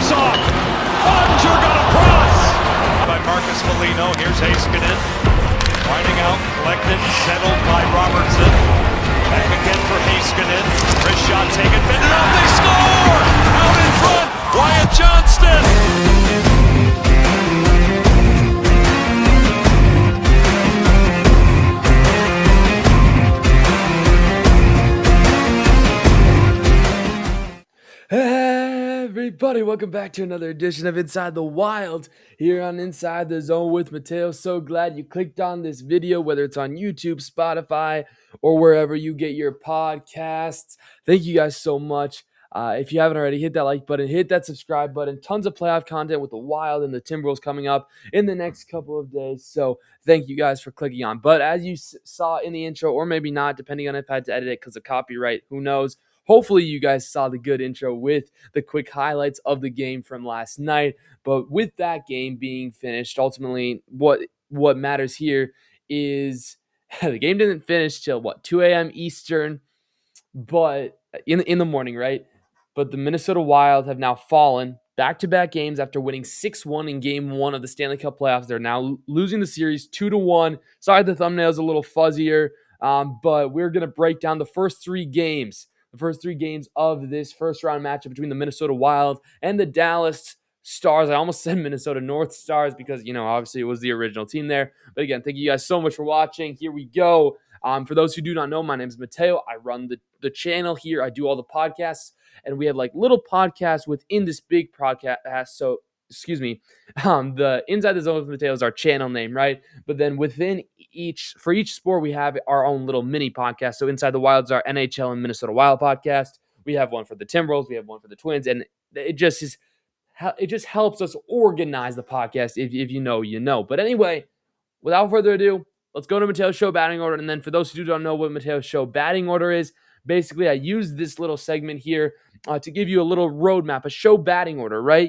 face-off. Ottinger got across. By Marcus Foligno. Here's Heiskanen. Winding out, collected, settled by Robertson. Back again for Heiskanen. Wrist shot taken, fended off, they score! Out in front, Wyatt Johnston. Everybody, welcome back to another edition of Inside the Wild here on Inside the Zone with Mateo. So glad you clicked on this video, whether it's on YouTube, Spotify, or wherever you get your podcasts. Thank you guys so much. If you haven't already, hit that like button, hit that subscribe button. Tons of playoff content with the Wild and the Timberwolves coming up in the next couple of days. So thank you guys for clicking on. But as you saw in the intro, or maybe not, depending on if I had to edit it because of copyright, who knows. Hopefully you guys saw the good intro with the quick highlights of the game from last night. But with that game being finished, ultimately what matters here is the game didn't finish till 2 a.m. Eastern, but in the morning, right? But the Minnesota Wild have now fallen back-to-back games after winning 6-1 in Game 1 of the Stanley Cup Playoffs. They're now losing the series 2-1. Sorry the thumbnail's a little fuzzier, but we're going to break down the first three games of this first-round matchup between the Minnesota Wild and the Dallas Stars. I almost said Minnesota North Stars because, obviously it was the original team there. But again, thank you guys so much for watching. Here we go. For those who do not know, my name is Mateo. I run the channel here. I do all the podcasts, and we have little podcasts within this big podcast. So, excuse me, the Inside the Zone with Mateo is our channel name, right? But then for each sport, we have our own little mini podcast. So Inside the Wild is our NHL and Minnesota Wild podcast. We have one for the Timberwolves. We have one for the Twins, and it just helps us organize the podcast. If you know, you know. But anyway, without further ado, let's go to Mateo's show batting order. And then for those who don't know what Mateo's show batting order is, basically I use this little segment here to give you a little roadmap, a show batting order, right?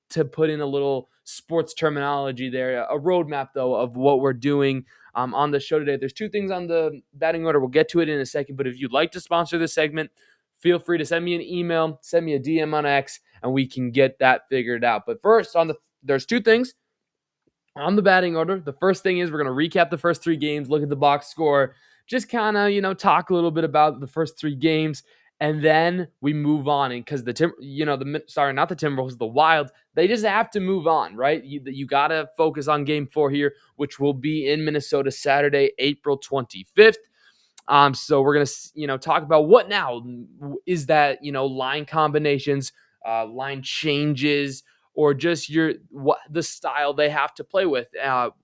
To put in a little sports terminology there, a roadmap, though, of what we're doing on the show today. There's two things on the batting order. We'll get to it in a second. But if you'd like to sponsor this segment, feel free to send me an email, send me a DM on X, and we can get that figured out. But first, there's two things on the batting order. The first thing is we're going to recap the first three games, look at the box score, just kind of, talk a little bit about the first three games, and then we move on. And because not the Timberwolves, the Wild, they just have to move on, right? You got to focus on Game 4 here, which will be in Minnesota Saturday, April 25th. So we're going to, talk about what now is that, line combinations, line changes, or just the style they have to play with.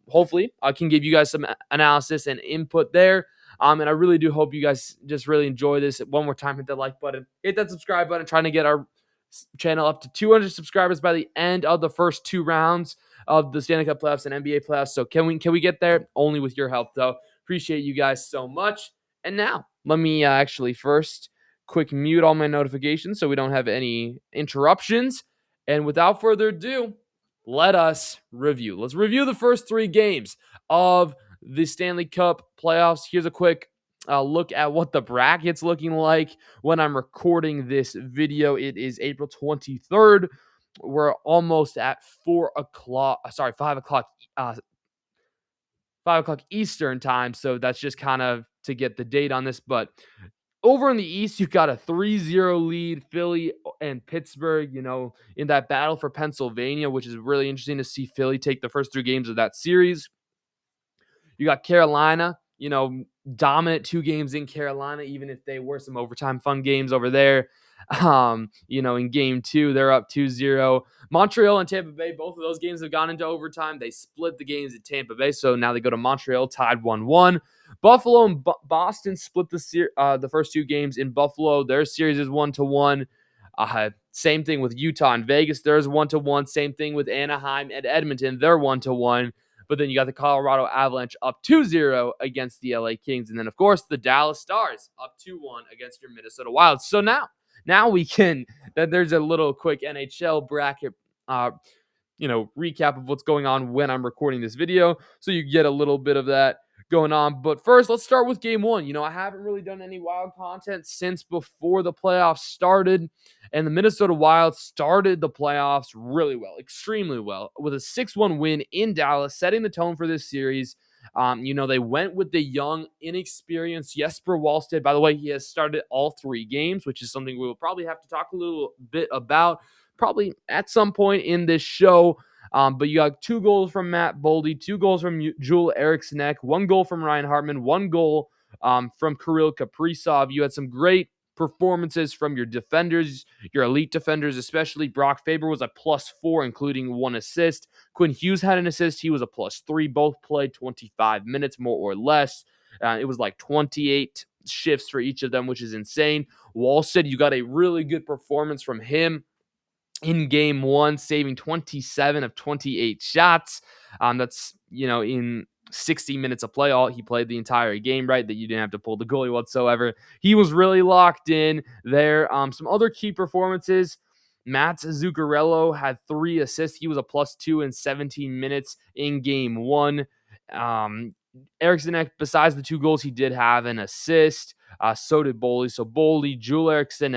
Hopefully, I can give you guys some analysis and input there. And I really do hope you guys just really enjoy this. One more time, hit that like button, hit that subscribe button, trying to get our channel up to 200 subscribers by the end of the first two rounds of the Stanley Cup Playoffs and NBA Playoffs. So can we get there? Only with your help, though. Appreciate you guys so much. And now, let me actually first quick mute all my notifications so we don't have any interruptions. And without further ado, let us review. Let's review the first three games of the Stanley Cup Playoffs. Here's a quick look at what the bracket's looking like when I'm recording this video. It is April 23rd. We're almost at 5 o'clock Eastern time. So that's just kind of to get the date on this. But over in the East, you've got a 3-0 lead, Philly and Pittsburgh, in that battle for Pennsylvania, which is really interesting to see Philly take the first three games of that series. You got Carolina, dominant 2 games in Carolina, even if they were some overtime fun games over there. In Game 2, they're up 2-0. Montreal and Tampa Bay, both of those games have gone into overtime. They split the games at Tampa Bay, so now they go to Montreal, tied 1-1. Buffalo and Boston split the first 2 games in Buffalo. Their series is 1-1. Same thing with Utah and Vegas. There's 1-1. Same thing with Anaheim and Edmonton. They're 1-1. But then you got the Colorado Avalanche up 2-0 against the LA Kings. And then, of course, the Dallas Stars up 2-1 against your Minnesota Wild. So now we can, there's a little quick NHL bracket, recap of what's going on when I'm recording this video. So you get a little bit of that going on. But first, let's start with game one. I haven't really done any Wild content since before the playoffs started, and the Minnesota Wild started the playoffs really well, extremely well, with a 6-1 win in Dallas, setting the tone for this series. They went with the young, inexperienced Jesper Wallstedt. By the way, he has started all 3 games, which is something we will probably have to talk a little bit about probably at some point in this show. But you got 2 goals from Matt Boldy, 2 goals from Joel Eriksson, 1 goal from Ryan Hartman, 1 goal from Kirill Kaprizov. You had some great performances from your defenders, your elite defenders, especially Brock Faber was a +4, including 1 assist. Quinn Hughes had an assist. He was a +3. Both played 25 minutes, more or less. It was like 28 shifts for each of them, which is insane. Wallstedt, you got a really good performance from him in game one, saving 27 of 28 shots. That's, in 60 minutes of play, he played the entire game, right? That you didn't have to pull the goalie whatsoever. He was really locked in there. Some other key performances. Mats Zuccarello had 3 assists. He was a +2 in 17 minutes in game one. Eriksson, besides the 2 goals, he did have an assist. So did Boldy. So Boldy, Joel Eriksson,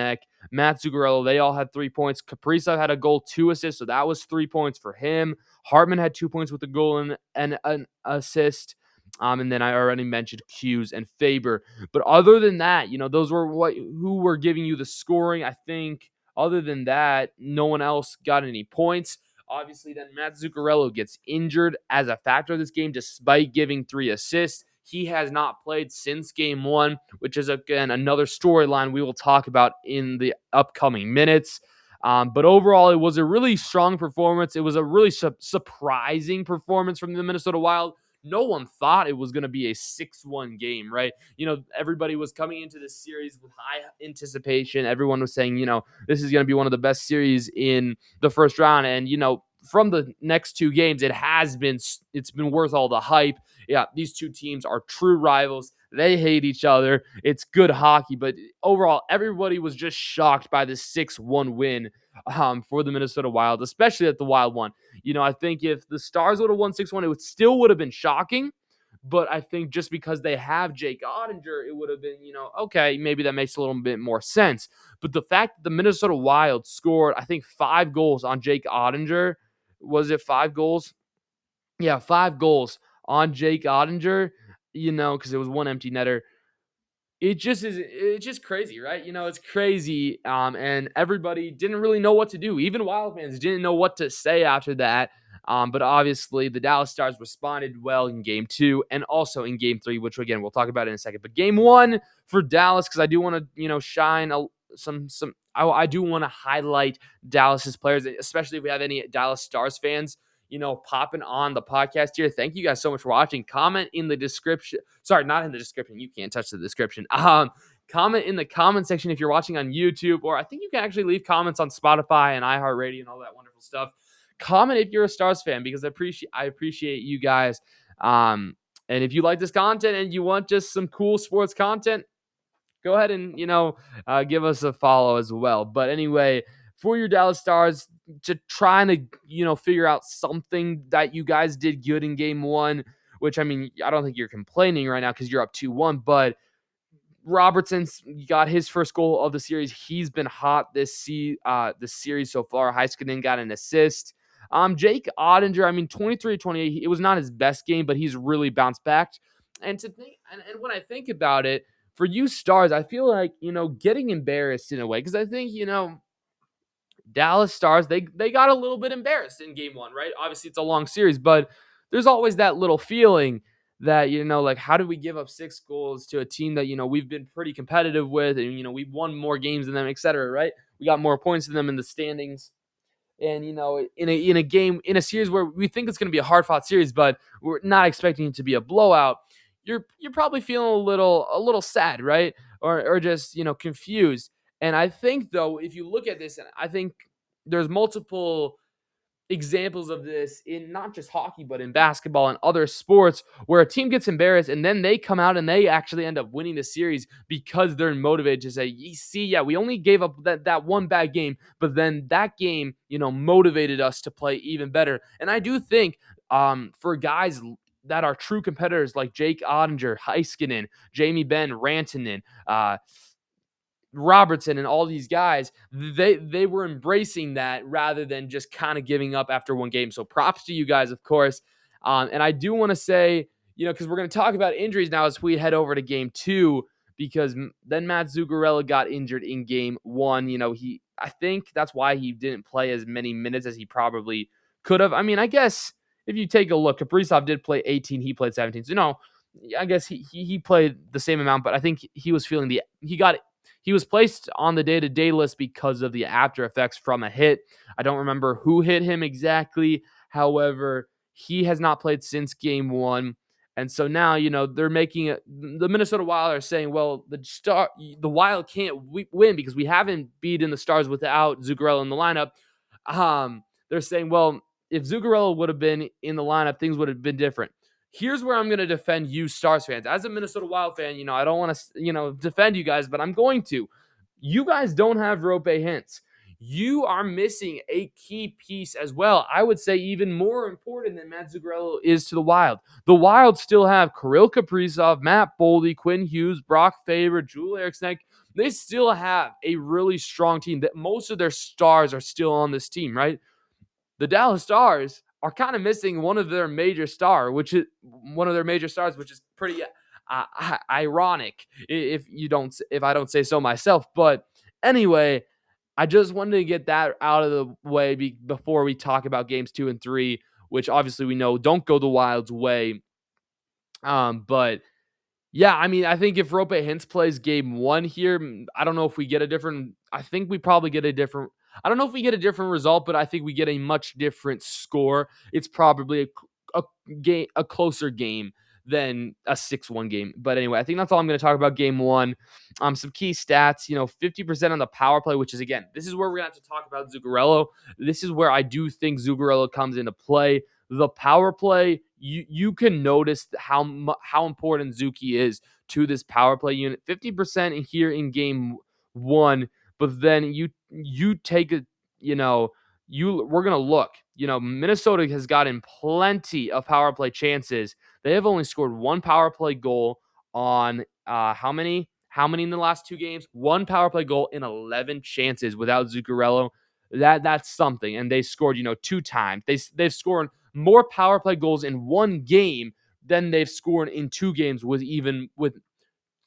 Matt Zuccarello, they all had 3 points. Kaprizov had a goal, 2 assists, so that was 3 points for him. Hartman had 2 points with a goal and an assist. And then I already mentioned Hughes and Faber. But other than that, those were who were giving you the scoring. I think other than that, no one else got any points. Obviously, then Matt Zuccarello gets injured as a factor of this game, despite giving 3 assists. He has not played since game one, which is, again, another storyline we will talk about in the upcoming minutes. But overall, it was a really strong performance. It was a really surprising performance from the Minnesota Wild. No one thought it was going to be a 6-1 game, right? Everybody was coming into this series with high anticipation. Everyone was saying, this is going to be one of the best series in the first round. And, from the next 2 games, it's been worth all the hype. Yeah, these 2 teams are true rivals. They hate each other. It's good hockey, but overall, everybody was just shocked by this 6-1 win for the Minnesota Wild, especially at the Wild won. I think if the Stars would have won 6-1, it still would have been shocking. But I think just because they have Jake Ottinger, it would have been, okay, maybe that makes a little bit more sense. But the fact that the Minnesota Wild scored, I think, 5 goals on Jake Ottinger, was it 5 goals? Yeah, 5 goals on Jake Ottinger, because it was 1 empty netter. It's just crazy, right? It's crazy. And everybody didn't really know what to do. Even Wild fans didn't know what to say after that. But obviously the Dallas Stars responded well in game 2 and also in game 3, which again, we'll talk about in a second. But game 1 for Dallas, because I do want to, shine I do want to highlight Dallas's players, especially if we have any Dallas Stars fans, popping on the podcast here. Thank you guys so much for watching. Comment in the description. Sorry, not in the description. You can't touch the description. Comment in the comment section if you're watching on YouTube, or I think you can actually leave comments on Spotify and iHeartRadio and all that wonderful stuff. Comment if you're a Stars fan, because I appreciate you guys. And if you like this content and you want just some cool sports content, go ahead and, give us a follow as well. But anyway, for your Dallas Stars, to trying to, figure out something that you guys did good in game 1, which, I mean, I don't think you're complaining right now because you're up 2-1, but Robertson got his first goal of the series. He's been hot this series so far. Heiskanen got an assist. Jake Ottinger, I mean, 23-28, it was not his best game, but he's really bounced back. And when I think about it, for you Stars, I feel like, getting embarrassed in a way, because I think, Dallas Stars, they got a little bit embarrassed in game 1, right? Obviously, it's a long series, but there's always that little feeling that, like, how do we give up 6 goals to a team that, we've been pretty competitive with, and, we've won more games than them, etc., right? We got more points than them in the standings. And, in a series where we think it's going to be a hard-fought series, but we're not expecting it to be a blowout, you're probably feeling a little sad, right? Or just, confused. And I think, though, if you look at this, and I think there's multiple examples of this in not just hockey, but in basketball and other sports, where a team gets embarrassed and then they come out and they actually end up winning the series because they're motivated to say, you see, yeah, we only gave up that one bad game, but then that game, motivated us to play even better. And I do think for guys that are true competitors like Jake Ottinger, Heiskanen, Jamie Benn, Rantanen, Robertson, and all these guys, they were embracing that rather than just kind of giving up after one game. So props to you guys, of course. And I do want to say, because we're going to talk about injuries now as we head over to game 2, because then Matt Zuccarello got injured in game 1. I think that's why he didn't play as many minutes as he probably could have. I mean, I guess if you take a look, Kaprizov did play 18, he played 17. So I guess he played the same amount, but I think he was feeling he was placed on the day-to-day list because of the after effects from a hit. I don't remember who hit him exactly. However, he has not played since game 1. And so now, they're making it. The Minnesota Wild are saying, well, the Wild can't win because we haven't beaten the Stars without Zuccarello in the lineup. They're saying, well, if Zuccarello would have been in the lineup, things would have been different. Here's where I'm going to defend you Stars fans. As a Minnesota Wild fan, I don't want to, defend you guys, but I'm going to. You guys don't have Roope Hintz. You are missing a key piece as well. I would say even more important than Matt Zuccarello is to the Wild. The Wild still have Kirill Kaprizov, Matt Boldy, Quinn Hughes, Brock Faber, Joel Eriksson. They still have a really strong team that most of their stars are still on this team, right? The Dallas Stars are kind of missing one of their major stars, which is pretty ironic if I don't say so myself. But anyway, I just wanted to get that out of the way before we talk about games 2 and 3, which obviously we know don't go the Wild's way. But yeah, I mean, I think if Roope Hintz plays game 1 here, I don't know if we get a different. I think we probably get a different. I don't know if we get a different result, but I think we get a much different score. It's probably a closer game than a 6-1 game. But anyway, I think that's all I'm going to talk about game 1. Some key stats, 50% on the power play, which is, again, this is where we're going to have to talk about Zuccarello. This is where I do think Zuccarello comes into play. The power play, you can notice how important Zuki is to this power play unit. 50% here in game 1, but then you take a, we're going to look. Minnesota has gotten plenty of power play chances. They have only scored one power play goal on how many? How many in the last 2 games? One power play goal in 11 chances without Zuccarello. That's something. And they scored, 2 times. They've scored more power play goals in 1 game than they've scored in 2 games with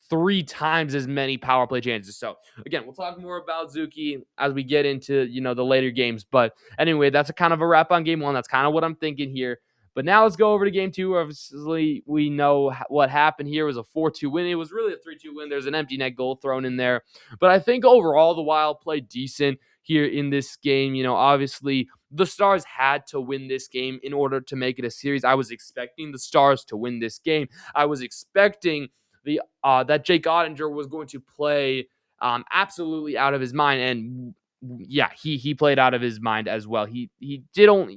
3 times as many power play chances. So again, we'll talk more about Zuki as we get into, the later games. But anyway, that's a kind of a wrap on game 1. That's kind of what I'm thinking here. But now let's go over to game 2. Obviously, we know what happened here. It was a 4-2 win. It was really a 3-2 win. There's an empty net goal thrown in there. But I think overall the Wild played decent here in this game. Obviously the Stars had to win this game in order to make it a series. I was expecting the Stars to win this game. I was expecting that Jake Ottinger was going to play absolutely out of his mind, and yeah, he played out of his mind as well. He did only,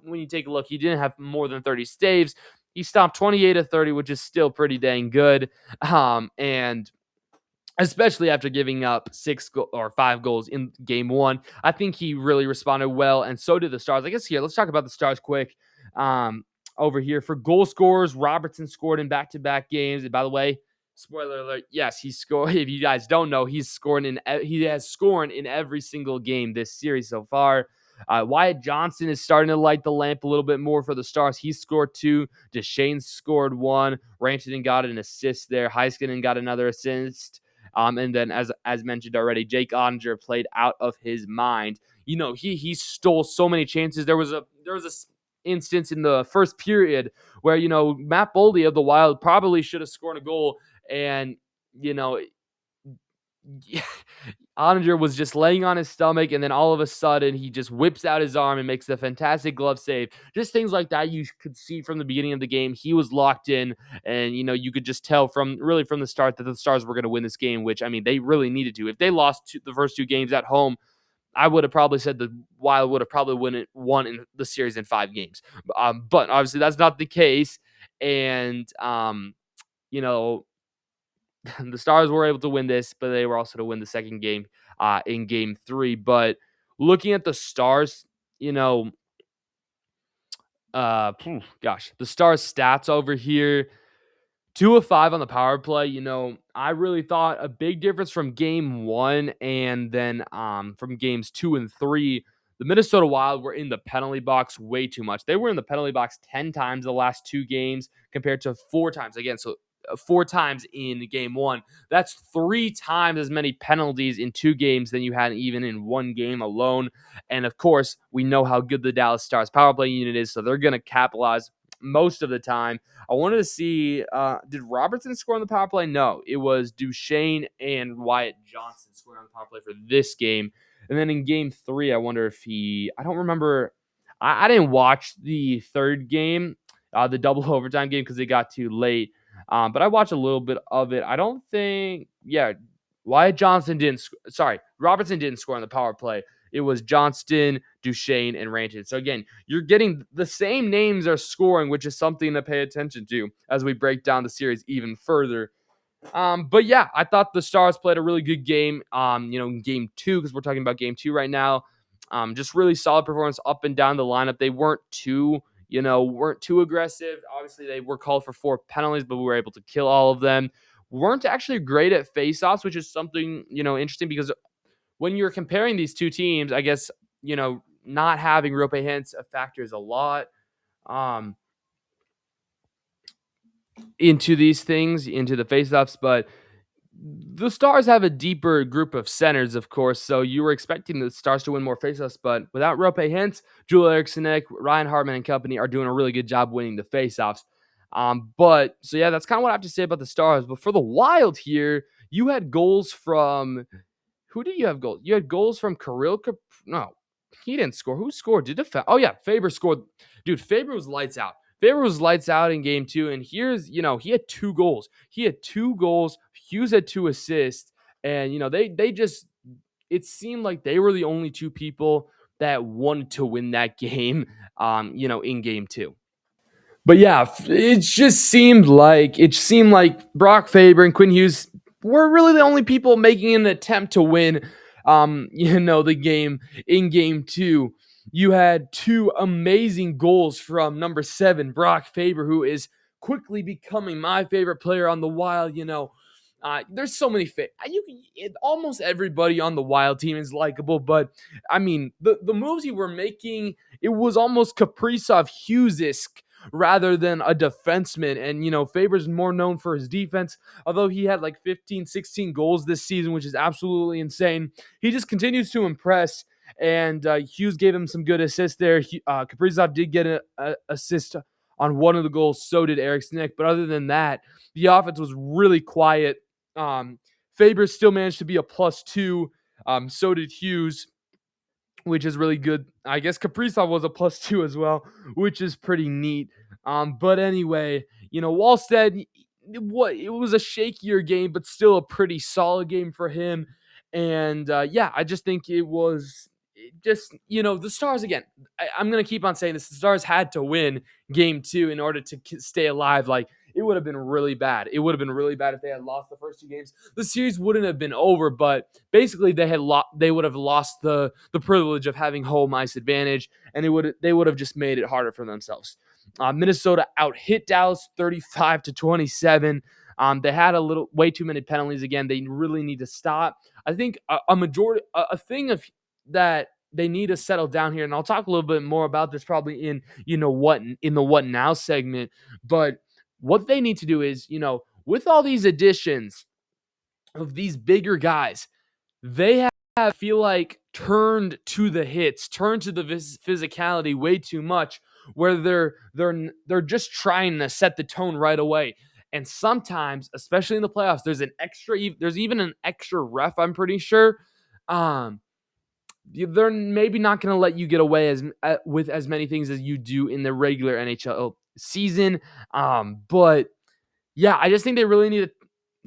when you take a look, he didn't have more than 30 saves. He stopped 28 of 30, which is still pretty dang good. And especially after giving up 5 goals in game 1, I think he really responded well, and so did the Stars. I guess here, let's talk about the Stars quick. Over here for goal scorers, Robertson scored in back-to-back games. And by the way, spoiler alert, yes, he scored. If you guys don't know, he has scored in every single game this series so far. Wyatt Johnson is starting to light the lamp a little bit more for the Stars. He scored 2. Duchesne scored 1. Rantanen got an assist there. Heiskanen got another assist. And then, as mentioned already, Jake Ottinger played out of his mind. He stole so many chances. There was a instance in the first period where, Matt Boldy of the Wild probably should have scored a goal, and, Ottinger was just laying on his stomach, and then all of a sudden he just whips out his arm and makes a fantastic glove save. Just things like that you could see from the beginning of the game. He was locked in, and you could just tell from the start that the Stars were going to win this game, which, I mean, they really needed to. If they lost the first 2 games at home, I would have probably said the Wild would have probably won in the series in 5 games. But obviously that's not the case. And, the Stars were able to win this, but they were also to win the second game in game 3. But looking at the Stars, The Stars stats over here. 2 of 5 on the power play. I really thought a big difference from game 1 and then from games 2 and 3. The Minnesota Wild were in the penalty box way too much. They were in the penalty box 10 times the last 2 games compared to 4 times again. So 4 times in game 1. That's 3 times as many penalties in 2 games than you had even in 1 game alone. And of course, we know how good the Dallas Stars power play unit is, so they're going to capitalize most of the time. I wanted to see, did Robertson score on the power play? No, it was Duchesne and Wyatt Johnson scoring on the power play for this game. And then in game 3, I wonder if I don't remember. I didn't watch the third game, the double overtime game, because it got too late. But I watched a little bit of it. I don't think, Robertson didn't score on the power play. It was Johnston, Duchesne, and Rantanen. So again, you're getting the same names are scoring, which is something to pay attention to as we break down the series even further. But yeah, I thought the Stars played a really good game. In game 2, because we're talking about game 2 right now. Just really solid performance up and down the lineup. They weren't too aggressive. Obviously, they were called for 4 penalties, but we were able to kill all of them. Weren't actually great at faceoffs, which is something, interesting, because when you're comparing these two teams, I guess, not having Rope Hintz factors a lot into these things, into the faceoffs. But the Stars have a deeper group of centers, of course, so you were expecting the Stars to win more faceoffs, but without Rope Hintz, Joel Eriksson, Ryan Hartman, and company are doing a really good job winning the faceoffs. That's kind of what I have to say about the Stars. But for the Wild here, you had goals from... Who did you have goals? You had goals from Kirill. No, he didn't score. Who scored? Faber scored. Dude, Faber was lights out. Faber was lights out in game 2, and here's, he had 2 goals. Hughes had 2 assists, and, it seemed like they were the only 2 people that wanted to win that game, in game 2. But yeah, it seemed like Brock Faber and Quinn Hughes were really the only people making an attempt to win, the game in game 2. You had 2 amazing goals from number 7, Brock Faber, who is quickly becoming my favorite player on the Wild. There's so many almost everybody on the Wild team is likable, but I mean, the moves he were making, it was almost Kaprizov Hughes-esque rather than a defenseman. And, Faber's more known for his defense, although he had like 15, 16 goals this season, which is absolutely insane. He just continues to impress, and Hughes gave him some good assists there. Kaprizov did get an assist on one of the goals, so did Eriksson, but other than that, the offense was really quiet. Faber still managed to be a +2. So did Hughes, which is really good. I guess Kaprizov was a +2 as well, which is pretty neat. But anyway, Wallstead, it was a shakier game, but still a pretty solid game for him. And I just think it was the Stars again. I'm going to keep on saying this. The Stars had to win game 2 in order to stay alive. Like, it would have been really bad. It would have been really bad if they had lost the first 2 games. The series wouldn't have been over, but basically they would have lost the privilege of having home ice advantage, and they would have just made it harder for themselves. Minnesota out-hit Dallas 35-27. They had way too many penalties again. They really need to stop. I think a thing of that they need to settle down here, and I'll talk a little bit more about this probably in the what now segment, but what they need to do is, with all these additions of these bigger guys, they feel like turned to the hits, turned to the physicality way too much, where they're just trying to set the tone right away. And sometimes, especially in the playoffs, there's even an extra ref, I'm pretty sure. They're maybe not going to let you get away with as many things as you do in the regular NHL season. But yeah, I just think they really need to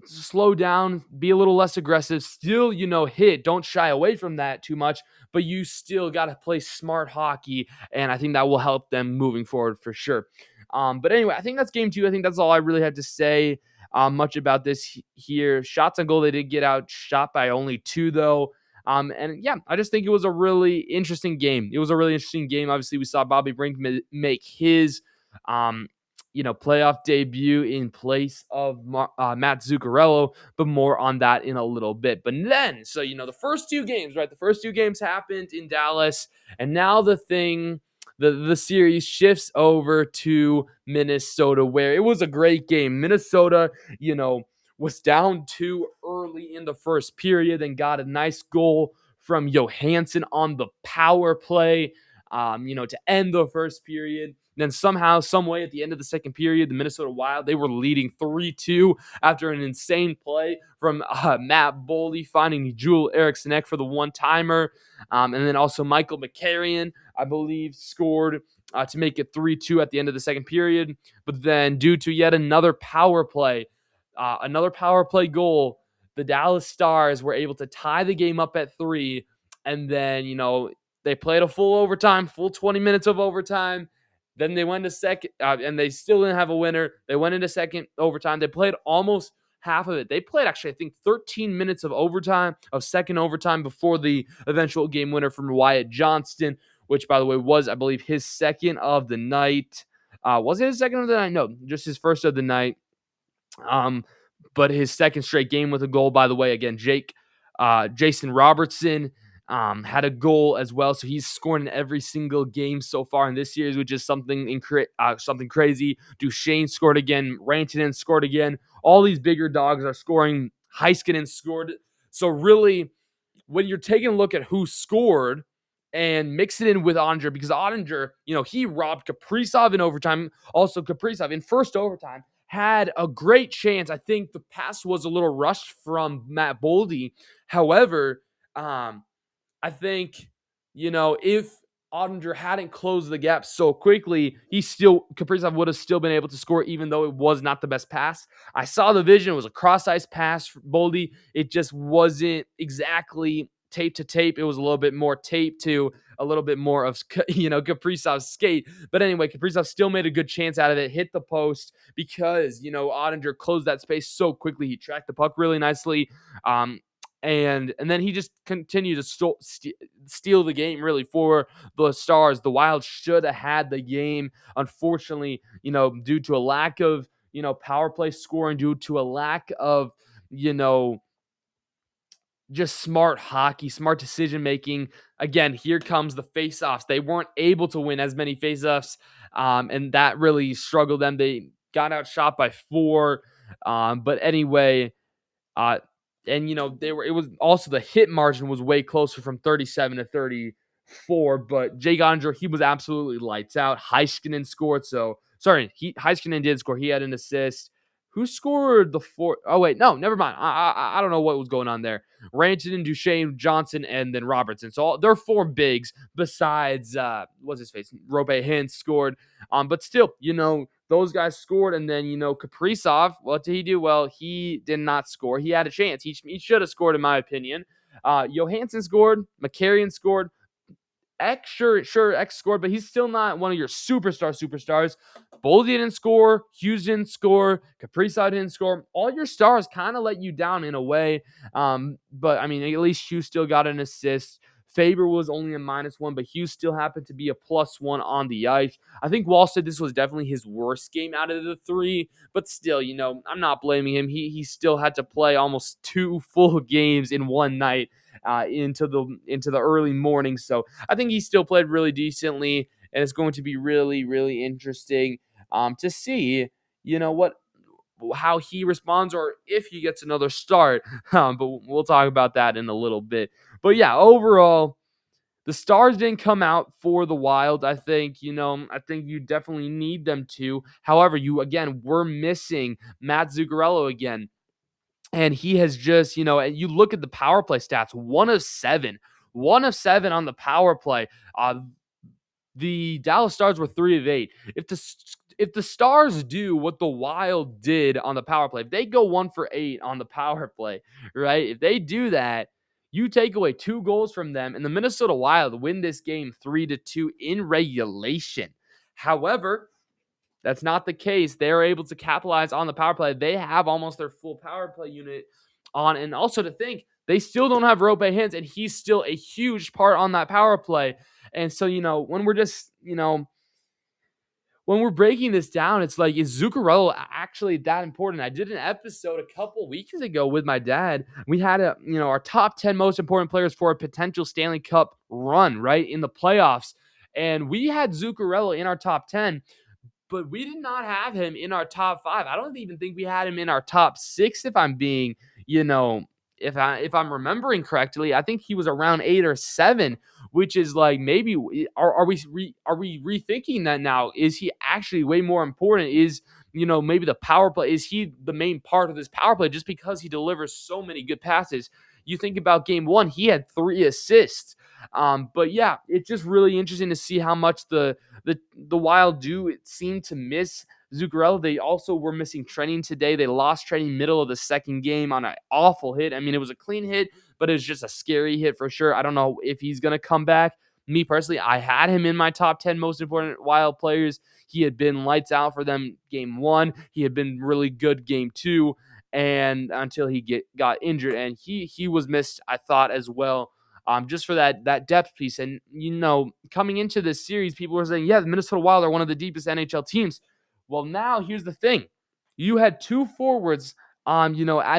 slow down, be a little less aggressive, still, hit. Don't shy away from that too much, but you still got to play smart hockey, and I think that will help them moving forward for sure. But anyway, I think that's game 2. I think that's all I really have to say much about this here. Shots on goal, they did get outshot by only 2, though. And yeah, I just think it was a really interesting game. It was a really interesting game. Obviously, we saw Bobby Brink make his playoff debut in place of Matt Zuccarello, but more on that in a little bit. But then, so, the first two games, right? The first two games happened in Dallas, and now the series shifts over to Minnesota, where it was a great game. Minnesota, was down 2 early in the first period and got a nice goal from Johansson on the power play, to end the first period. Then somehow, some way, at the end of the second period, the Minnesota Wild, they were leading 3-2 after an insane play from Matt Boldy finding Joel Eriksson for the one-timer. And then also Michael McCarrion, I believe, scored to make it 3-2 at the end of the second period. But then due to yet another power play goal, the Dallas Stars were able to tie the game up at 3. And then, they played a full overtime, full 20 minutes of overtime. Then they went to second, and they still didn't have a winner. They went into second overtime. They played almost half of it. They played, actually, I think 13 minutes of second overtime before the eventual game winner from Wyatt Johnston, which, by the way, was, I believe, his second of the night. Was it his second of the night? No, just his first of the night. But his second straight game with a goal, by the way. Again, Jason Robertson had a goal as well, so he's scored in every single game so far in this series, which is something crazy. Duchesne scored again. Rantanen scored again. All these bigger dogs are scoring. Heiskanen scored. So really, when you're taking a look at who scored and mix it in with Oettinger, because Oettinger, he robbed Kaprizov in overtime. Also, Kaprizov in first overtime had a great chance. I think the pass was a little rushed from Matt Boldy. However, I think, if Oettinger hadn't closed the gap so quickly, Kaprizov would have still been able to score, even though it was not the best pass. I saw the vision. It was a cross-ice pass for Boldy. It just wasn't exactly tape to tape. It was a little bit more tape to a little bit more of, Kaprizov's skate. But anyway, Kaprizov still made a good chance out of it, hit the post because, Oettinger closed that space so quickly. He tracked the puck really nicely. And then he just continued to steal the game, really, for the Stars. The Wild should have had the game. Unfortunately, due to a lack of, power play scoring, due to a lack of, just smart hockey, smart decision-making. Again, here comes the face-offs. They weren't able to win as many face-offs, and that really struggled them. They got outshot by 4. But anyway, and it was also, the hit margin was way closer, from 37 to 34. But Jake Oettinger, he was absolutely lights out. Heiskanen scored. Heiskanen did score. He had an assist. Who scored the 4? Oh wait, no, never mind. I don't know what was going on there. Rantanen, Duchesne, Johnson, and then Robertson. So they're 4 bigs besides what's his face? Robe Hintz scored. But still, those guys scored, and then, Kaprizov, what did he do? Well, he did not score. He had a chance. He should have scored, in my opinion. Johansson scored. McCarrion scored. X scored, but he's still not one of your superstars. Boldy didn't score. Hughes didn't score. Kaprizov didn't score. All your stars kind of let you down in a way. But, I mean, at least Hughes still got an assist. Faber was only a -1, but Hughes still happened to be a +1 on the ice. I think Wall said this was definitely his worst game out of the 3, but still, I'm not blaming him. He still had to play almost 2 full games in one night into the early morning. So I think he still played really decently, and it's going to be really, really interesting to see, how he responds, or if he gets another start. But we'll talk about that in a little bit. But yeah, overall, the Stars didn't come out for the Wild. I think you definitely need them to. However, we're missing Matt Zuccarello again. And he has just, you look at the power play stats, 1 of 7. 1 of 7 on the power play. The Dallas Stars were 3 of 8. If the Stars do what the Wild did on the power play, if they go 1 for 8 on the power play, right? If they do that, you take away 2 goals from them, and the Minnesota Wild win this game 3-2 in regulation. However, that's not the case. They're able to capitalize on the power play. They have almost their full power play unit on. And also to think, they still don't have Rope Hintz, and he's still a huge part on that power play. And so, when we're just, when we're breaking this down, it's like, is Zuccarello actually that important? I did an episode a couple weeks ago with my dad. We had our top 10 most important players for a potential Stanley Cup run, right, in the playoffs. And we had Zuccarello in our top 10, but we did not have him in our top 5. I don't even think we had him in our top 6, if I'm being, if I'm remembering correctly. I think he was around 8 or 7, which is like, maybe are we rethinking that now? Is he actually way more important? Is maybe the power play, is he the main part of this power play just because he delivers so many good passes? You think about game 1, he had 3 assists. But yeah, it's just really interesting to see how much the Wild do seem to miss Zuccarello. They also were missing training today. They lost training middle of the second game on an awful hit. I mean, it was a clean hit, but it was just a scary hit for sure. I don't know if he's going to come back. Me personally, I had him in my top 10 most important Wild players. He had been lights out for them game 1. He had been really good game 2, and until he got injured, and he was missed, I thought, as well. Just for that depth piece. And, coming into this series, people were saying, yeah, the Minnesota Wild are one of the deepest NHL teams. Well, now here's the thing. You had 2 forwards, as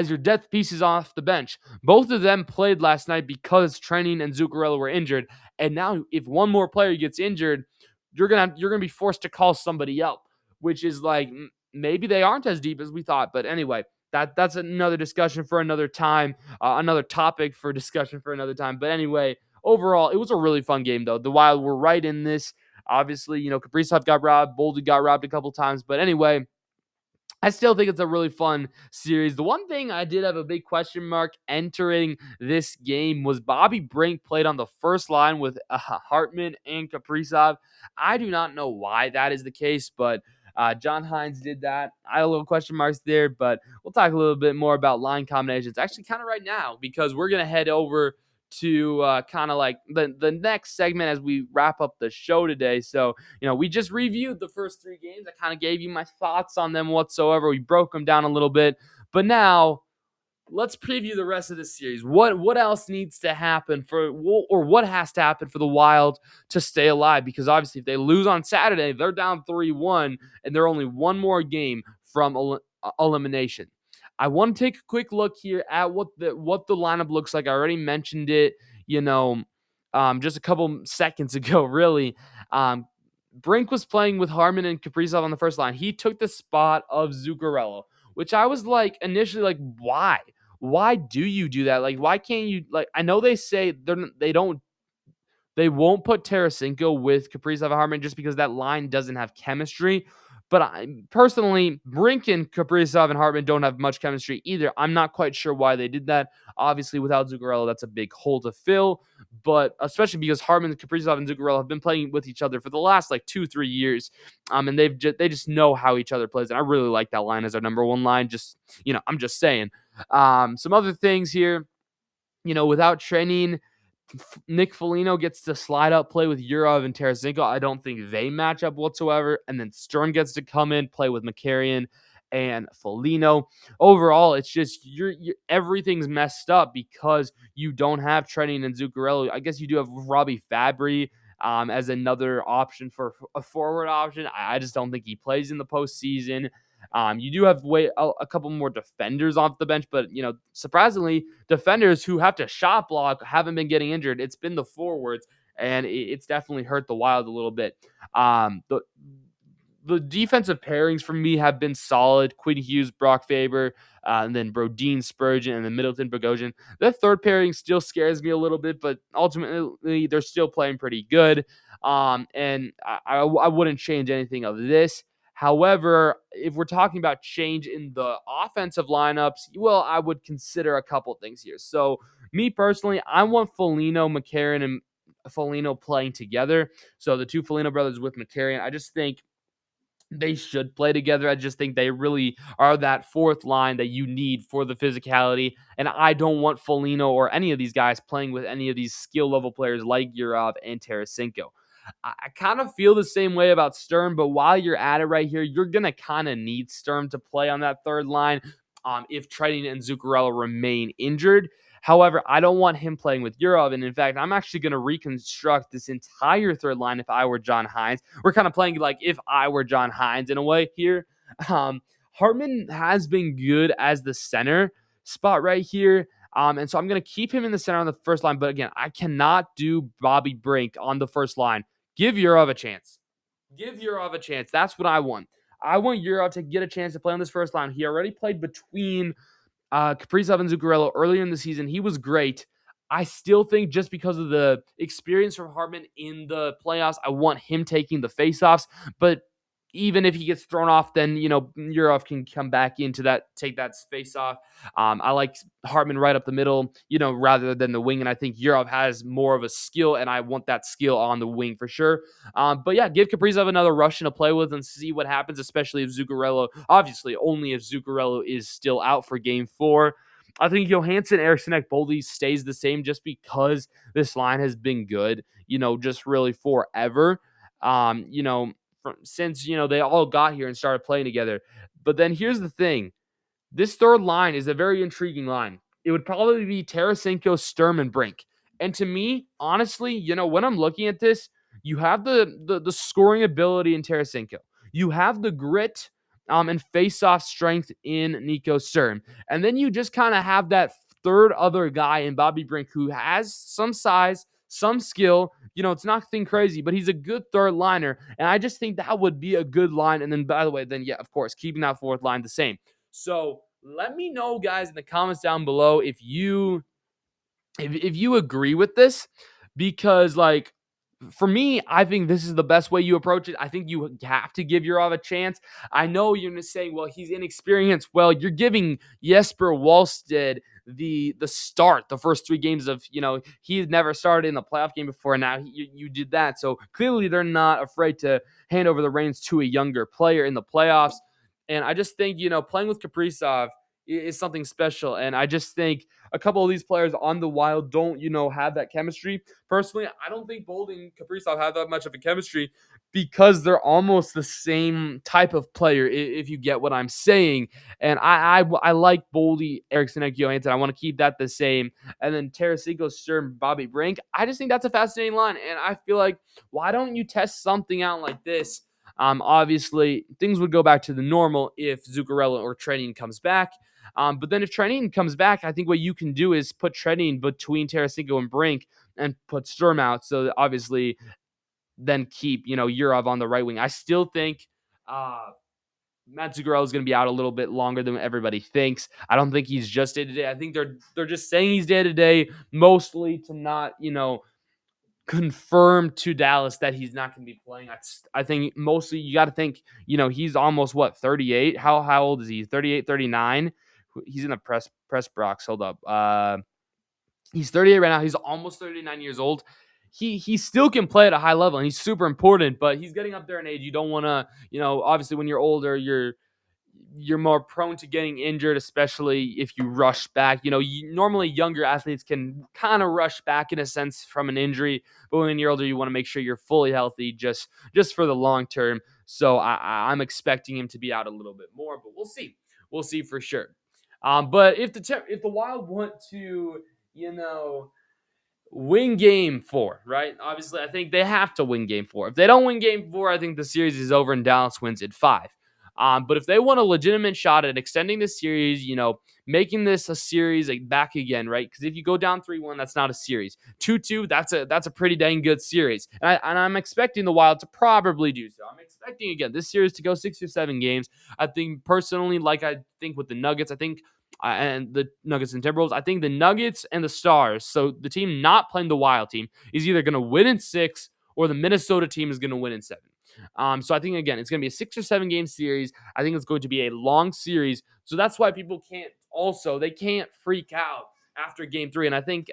your depth pieces off the bench. Both of them played last night because Trenning and Zuccarello were injured. And now if one more player gets injured, you're gonna be forced to call somebody up, which is like, maybe they aren't as deep as we thought. But anyway, that's another discussion for another time, another topic for discussion for another time. But anyway, overall, it was a really fun game, though. The Wild were right in this. Obviously, Kaprizov got robbed, Boldy got robbed a couple times. But anyway, I still think it's a really fun series. The one thing I did have a big question mark entering this game was Bobby Brink played on the first line with Hartman and Kaprizov. I do not know why that is the case, but John Hines did that. I have a little question marks there, but we'll talk a little bit more about line combinations actually kind of right now, because we're going to head over to kind of like the next segment as we wrap up the show today. So, we just reviewed the first 3 games. I kind of gave you my thoughts on them whatsoever. We broke them down a little bit. But now let's preview the rest of the series. What else needs to happen what has to happen for the Wild to stay alive? Because obviously if they lose on Saturday, they're down 3-1 and they're only one more game from elimination. I want to take a quick look here at what the lineup looks like. I already mentioned it, just a couple seconds ago, really. Brink was playing with Harman and Kaprizov on the first line. He took the spot of Zuccarello, which I was like, initially like, why? Why do you do that? Like, why can't you, like, I know they say they won't put Tarasenko with Kaprizov and Harman just because that line doesn't have chemistry. But I personally, Brink and Kaprizov and Hartman don't have much chemistry either. I'm not quite sure why they did that. Obviously, without Zuccarello, that's a big hole to fill. But especially because Hartman, Kaprizov, and Zuccarello have been playing with each other for the last like 2-3 years, and they just know how each other plays. And I really like that line as our number 1 line. Just I'm just saying. Some other things here. Without training, Nick Foligno gets to slide up, play with Yurov and Tarasenko. I don't think they match up whatsoever. And then Stern gets to come in, play with McCarrion and Foligno. Overall, it's just everything's messed up because you don't have Trenning and Zuccarello. I guess you do have Robbie Fabry as another option for a forward option. I just don't think he plays in the postseason. You do have a couple more defenders off the bench, but surprisingly, defenders who have to shot block haven't been getting injured. It's been the forwards, and it's definitely hurt the Wild a little bit. The defensive pairings for me have been solid. Quinn Hughes, Brock Faber, and then Brodin, Spurgeon, and then Middleton, Bogosian. The third pairing still scares me a little bit, but ultimately they're still playing pretty good. And I wouldn't change anything of this. However, if we're talking about change in the offensive lineups, well, I would consider a couple things here. So, me personally, I want Foligno, McCarron, and Foligno playing together. So, the 2 Foligno brothers with McCarron, I just think they should play together. I just think they really are that 4th line that you need for the physicality. And I don't want Foligno or any of these guys playing with any of these skill level players like Yurov and Tarasenko. I kind of feel the same way about Sturm, but while you're at it right here, you're going to kind of need Sturm to play on that 3rd line if Trenning and Zuccarello remain injured. However, I don't want him playing with Yurov. And in fact, I'm actually going to reconstruct this entire third line if I were John Hines. We're kind of playing like if I were John Hines in a way here. Um, Hartman has been good as the center spot right here. And so I'm going to keep him in the center on the first line. But again, I cannot do Bobby Brink on the first line. Give Yurov a chance. Give Yurov a chance. That's what I want. I want Yurov to get a chance to play on this first line. He already played between Kaprizov and Zuccarello earlier in the season. He was great. I still think just because of the experience from Hartman in the playoffs, I want him taking the faceoffs. But even if he gets thrown off, then, Yurov can come back into that, take that face off. I like Hartman right up the middle, rather than the wing. And I think Yurov has more of a skill, and I want that skill on the wing for sure. But yeah, give Kaprizov another Russian to play with and see what happens, especially if Zuccarello, obviously only if Zuccarello is still out for game 4. I think Johansson, Eriksson, Boldy stays the same just because this line has been good, just really forever. Since they all got here and started playing together. But then here's the thing. This third line is a very intriguing line. It would probably be Tarasenko, Sturm, and Brink. And to me, honestly, when I'm looking at this, you have the scoring ability in Tarasenko. You have the grit and face-off strength in Nico Sturm. And then you just kind of have that third other guy in Bobby Brink who has some size, some skill. It's nothing crazy, but he's a good third liner. And I just think that would be a good line. And then, by the way, yeah, of course, keeping that fourth line the same. So let me know, guys, in the comments down below if you agree with this, because for me, I think this is the best way you approach it. I think you have to give Yurov a chance. I know you're going to say, well, he's inexperienced. Well, you're giving Jesper Wallstedt the start, the first 3 games of, he's never started in the playoff game before. Now you did that. So clearly they're not afraid to hand over the reins to a younger player in the playoffs. And I just think, playing with Kaprizov is something special. And I just think a couple of these players on the Wild don't, have that chemistry. Personally, I don't think Boldy and Kaprizov have that much of a chemistry because they're almost the same type of player, if you get what I'm saying. And I like Boldy, Eriksson, and Johansson. I want to keep that the same. And then Tarasenko, Sturm, Bobby Brink. I just think that's a fascinating line. And I feel like, why don't you test something out like this? Obviously, things would go back to the normal if Zuccarello or Trenin comes back. But then if Trenin comes back, I think what you can do is put Trenin between Tarasenko and Brink and put Sturm out. So obviously, then keep, Yurov on the right wing. I still think Matt Zuccarello is going to be out a little bit longer than everybody thinks. I don't think he's just day-to-day. I think they're just saying he's day-to-day mostly to not, confirm to Dallas that he's not going to be playing. I think mostly you got to think, he's almost 38. How old is he? 38, 39. He's in the press box. Hold up. He's 38 right now. He's almost 39 years old. He still can play at a high level, and he's super important, but he's getting up there in age. You don't want to, obviously when you're older, you're more prone to getting injured, especially if you rush back. Normally younger athletes can kind of rush back in a sense from an injury, but when you're older, you want to make sure you're fully healthy just for the long term. So I'm expecting him to be out a little bit more, but we'll see. We'll see for sure. But if the Wild want to, win game 4, right? Obviously, I think they have to win game 4. If they don't win game 4, I think the series is over and Dallas wins at 5. But if they want a legitimate shot at extending this series, making this a series back again, right? Because if you go down 3-1, that's not a series. 2-2, that's a pretty dang good series. And I'm expecting the Wild to probably do so. I'm expecting, again, this series to go 6 or 7 games. I think personally, I think with the Nuggets, and the Nuggets and Timberwolves, I think the Nuggets and the Stars, so the team not playing the Wild team, is either going to win in 6 or the Minnesota team is going to win in 7. So I think, again, it's going to be a 6 or 7 game series. I think it's going to be a long series. So that's why people can't freak out after game 3. And I think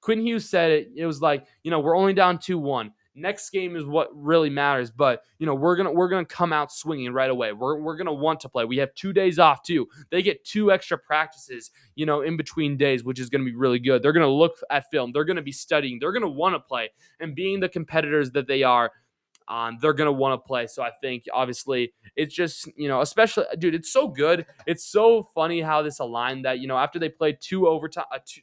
Quinn Hughes said it. It was like, we're only down 2-1. Next game is what really matters, but we're gonna come out swinging right away. We're gonna want to play. We have 2 days off too. They get 2 extra practices, in between days, which is gonna be really good. They're gonna look at film. They're gonna be studying. They're gonna want to play. And being the competitors that they are, they're going to want to play. So I think obviously it's just, especially, dude, it's so good. It's so funny how this aligned that, after they played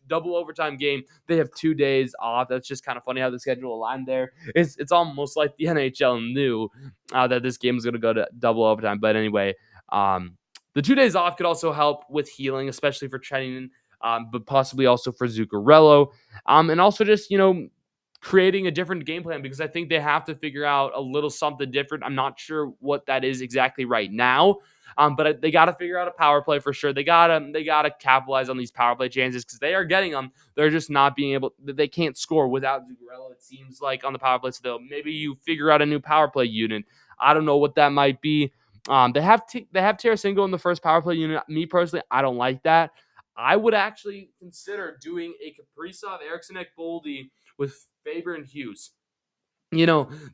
double overtime game, they have 2 days off. That's just kind of funny how the schedule aligned there. It's almost like the NHL knew that this game was going to go to double overtime. But anyway, the 2 days off could also help with healing, especially for Trennan, but possibly also for Zuccarello. And also just, creating a different game plan, because I think they have to figure out a little something different. I'm not sure what that is exactly right now, but they got to figure out a power play for sure. They gotta capitalize on these power play chances because they are getting them. They're just not being able. They can't score without Zuccarello, it seems like, on the power play. So maybe you figure out a new power play unit. I don't know what that might be. They have Tarasenko in the first power play unit. Me personally, I don't like that. I would actually consider doing a Kaprizov, Eriksson, Boldy with Faber and Hughes.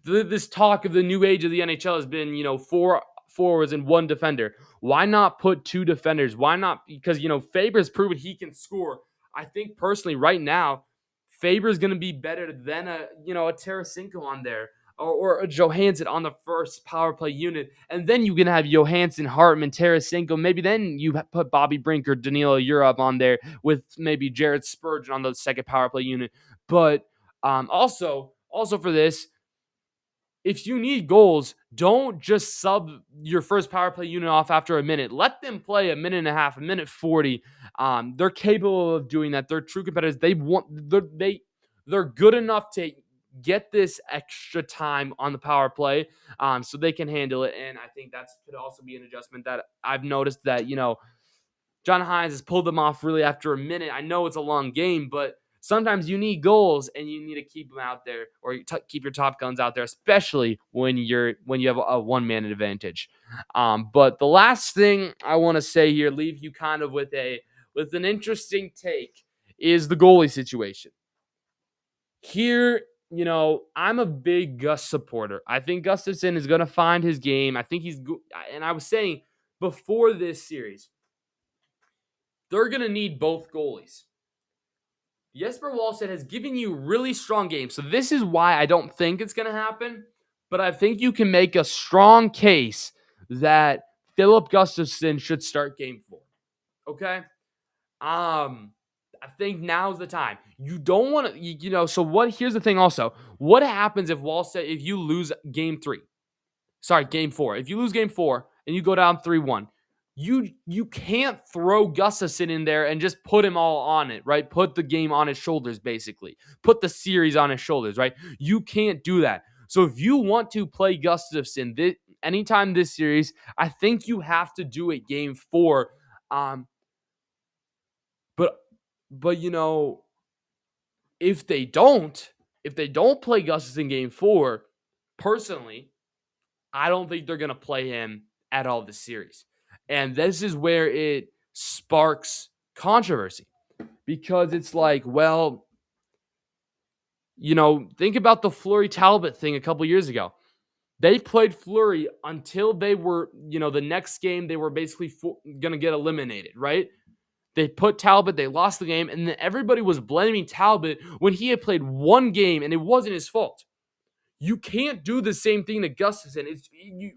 This talk of the new age of the NHL has been, 4 forwards and 1 defender. Why not put 2 defenders? Why not? Because, Faber's proven he can score. I think personally right now, Faber's going to be better than a Tarasenko on there, or a Johansson on the first power play unit. And then you can have Johansson, Hartman, Tarasenko. Maybe then you put Bobby Brink or Danilo Europe on there with maybe Jared Spurgeon on the second power play unit. But also for this, if you need goals, don't just sub your first power play unit off after a minute. Let them play a minute and a half, a minute 40. They're capable of doing that. They're true competitors. They're good enough to get this extra time on the power play, so they can handle it. And I think that could also be an adjustment that I've noticed that, John Hines has pulled them off really after a minute. I know it's a long game, but sometimes you need goals and you need to keep them out there, or keep your top guns out there, especially when you have a one-man advantage. But the last thing I want to say here, leave you kind of with an interesting take, is the goalie situation. Here, I'm a big Gus supporter. I think Gustafsson is going to find his game. I think he's good. And I was saying before this series, they're going to need both goalies. Jesper Wallstedt has given you really strong games. So this is why I don't think it's going to happen. But I think you can make a strong case that Philip Gustafsson should start game 4. Okay? I think now's the time. You don't want to, so here's the thing also. What happens if you lose game 4. If you lose game 4 and you go down 3-1, you can't throw Gustafsson in there and just put him all on it, right? Put the game on his shoulders, basically. Put the series on his shoulders, right? You can't do that. So if you want to play Gustafsson anytime this series, I think you have to do it game 4. But if they don't play Gustafsson game 4, personally, I don't think they're going to play him at all this series. And this is where it sparks controversy, because it's like, well, think about the Fleury Talbot thing a couple years ago. They played Fleury until they were, the next game they were basically going to get eliminated, right? They put Talbot, they lost the game, and then everybody was blaming Talbot when he had played 1 game and it wasn't his fault. You can't do the same thing to Gustafsson.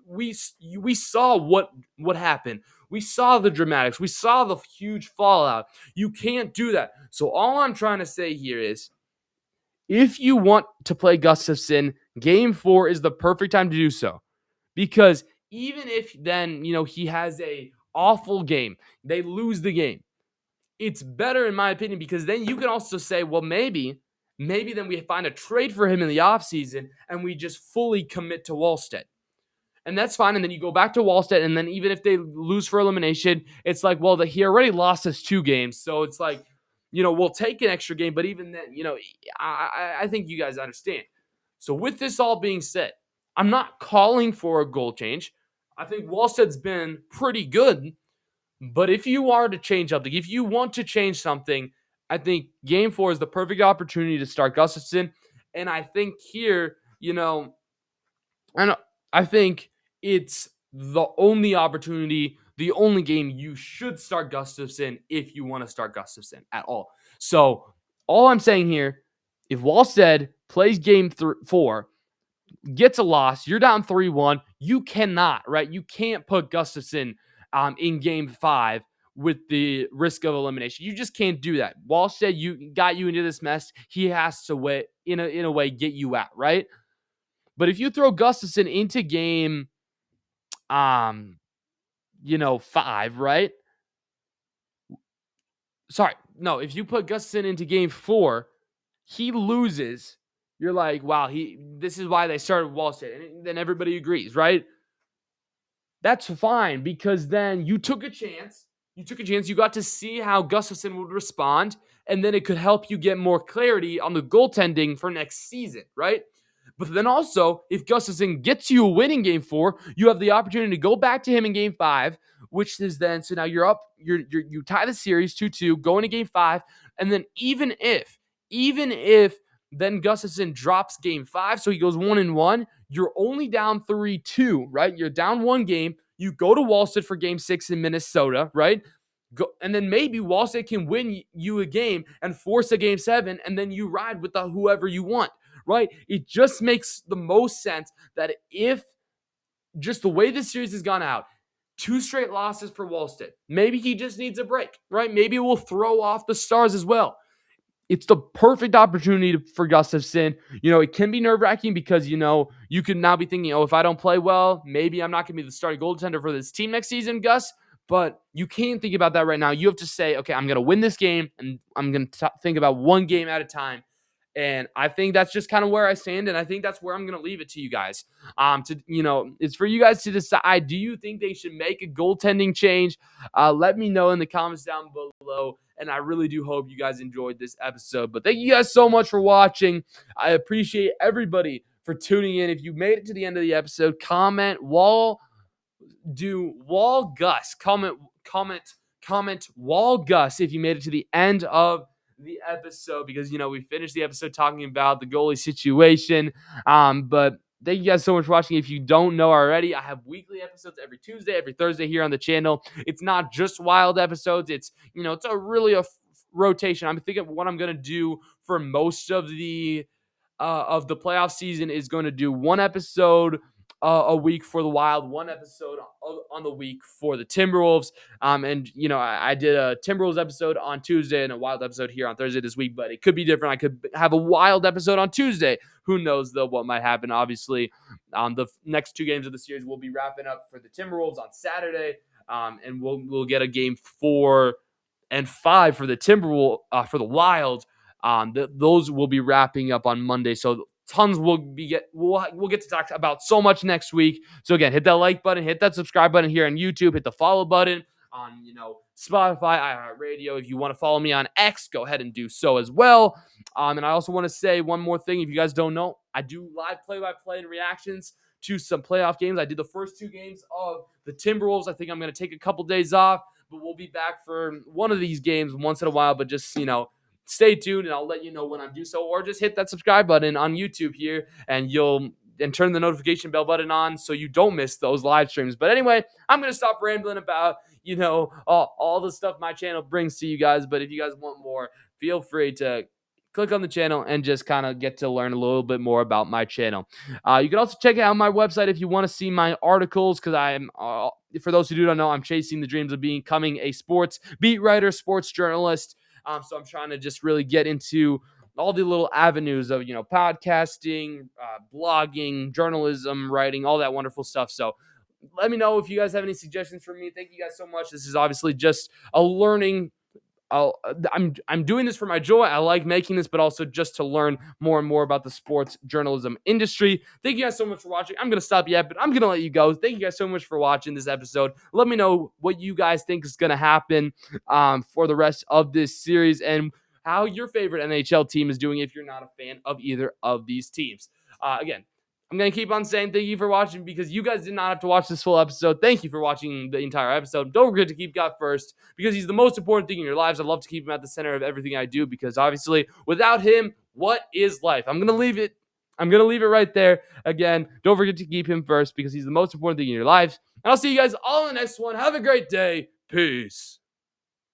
We saw what happened. We saw the dramatics. We saw the huge fallout. You can't do that. So all I'm trying to say here is, if you want to play Gustafsson, game 4 is the perfect time to do so. Because even if then, he has a awful game, they lose the game, it's better in my opinion, because then you can also say, well, maybe then we find a trade for him in the offseason and we just fully commit to Wallstedt. And that's fine. And then you go back to Wallstedt, and then even if they lose for elimination, it's like, well, he already lost us 2 games. So it's like, we'll take an extra game. But even then, I think you guys understand. So with this all being said, I'm not calling for a goal change. I think Wallstedt's been pretty good. But if you are to change something, if you want to change something, I think game 4 is the perfect opportunity to start Gustafsson. And I think here, I think it's the only opportunity, the only game you should start Gustafsson if you want to start Gustafsson at all. So all I'm saying here, if Wallstedt plays game 4, gets a loss. You're down 3-1. You cannot, right? You can't put Gustafson in game 5 with the risk of elimination. You just can't do that. Walsh said you got you into this mess. He has to in a way get you out, right? But if you throw Gustafson into game 5, right? Sorry. No, if you put Gustafson into game 4, he loses. You're like, wow, this is why they started Walsh. And then everybody agrees, right? That's fine, because then you took a chance. You got to see how Gustafson would respond, and then it could help you get more clarity on the goaltending for next season, right? But then also, if Gustafson gets you a win in game 4, you have the opportunity to go back to him in game 5, which is then, so now you're up, you tie the series 2-2, go into game 5, and then even if then Gustafson drops game 5, so he goes 1-1, you're only down 3-2, right? You're down 1 game. You go to Wallstead for game 6 in Minnesota, right? And then maybe Wallstead can win you a game and force a game 7, and then you ride with whoever you want, right? It just makes the most sense that if just the way this series has gone out, 2 straight losses for Wallstead, maybe he just needs a break, right? Maybe it will throw off the Stars as well. It's the perfect opportunity for Gustafson. It can be nerve-wracking because, you could now be thinking, if I don't play well, maybe I'm not going to be the starting goaltender for this team next season, Gus. But you can't think about that right now. You have to say, okay, I'm going to win this game, and I'm going to think about one game at a time. And I think that's just kind of where I stand, and I think that's where I'm going to leave it to you guys. It's for you guys to decide. Do you think they should make a goaltending change? Let me know in the comments down below. And I really do hope you guys enjoyed this episode. But thank you guys so much for watching. I appreciate everybody for tuning in. If you made it to the end of the episode, comment Wall Gus. Comment Wall Gus if you made it to the end of the episode, because we finished the episode talking about the goalie situation. But thank you guys so much for watching. If you don't know already, I have weekly episodes every Tuesday, every Thursday here on the channel. It's not just Wild episodes. It's a rotation. I'm thinking what I'm going to do for most of the playoff season is going to do one episode a week for the Wild, one episode on the week for the Timberwolves. I did a Timberwolves episode on Tuesday and a Wild episode here on Thursday this week, but it could be different. I could have a Wild episode on Tuesday. Who knows, though, what might happen. Obviously, the next 2 games of the series will be wrapping up for the Timberwolves on Saturday, and we'll get a game 4 and 5 for the for the Wild. Those will be wrapping up on Monday, so tons we'll get to talk about so much next week. So again, hit that like button, hit that subscribe button here on YouTube, hit the follow button on Spotify, iHeartRadio. If you want to follow me on X, go ahead and do so as well. And I also want to say one more thing. If you guys don't know, I do live play-by-play and reactions to some playoff games. I did the first 2 games of the Timberwolves. I think I'm going to take a couple days off, but we'll be back for one of these games once in a while. But just stay tuned, and I'll let you know when I do so, or just hit that subscribe button on YouTube here, and turn the notification bell button on so you don't miss those live streams. But anyway, I'm going to stop rambling about, all the stuff my channel brings to you guys. But if you guys want more, feel free to click on the channel and just kind of get to learn a little bit more about my channel. You can also check out my website if you want to see my articles, because I'm, for those who don't know, I'm chasing the dreams of becoming a sports beat writer, sports journalist. So I'm trying to just really get into all the little avenues of, podcasting, blogging, journalism, writing, all that wonderful stuff. So let me know if you guys have any suggestions for me. Thank you guys so much. This is obviously just a learning. I'm doing this for my joy. I like making this, but also just to learn more and more about the sports journalism industry. Thank you guys so much for watching. I'm going to stop yet, but I'm going to let you go. Thank you guys so much for watching this episode. Let me know what you guys think is going to happen for the rest of this series, and how your favorite NHL team is doing if you're not a fan of either of these teams. Again, I'm going to keep on saying thank you for watching, because you guys did not have to watch this full episode. Thank you for watching the entire episode. Don't forget to keep God first, because he's the most important thing in your lives. I love to keep him at the center of everything I do, because obviously without him, what is life? I'm going to leave it right there. Again, don't forget to keep him first, because he's the most important thing in your life. And I'll see you guys all in the next one. Have a great day. Peace.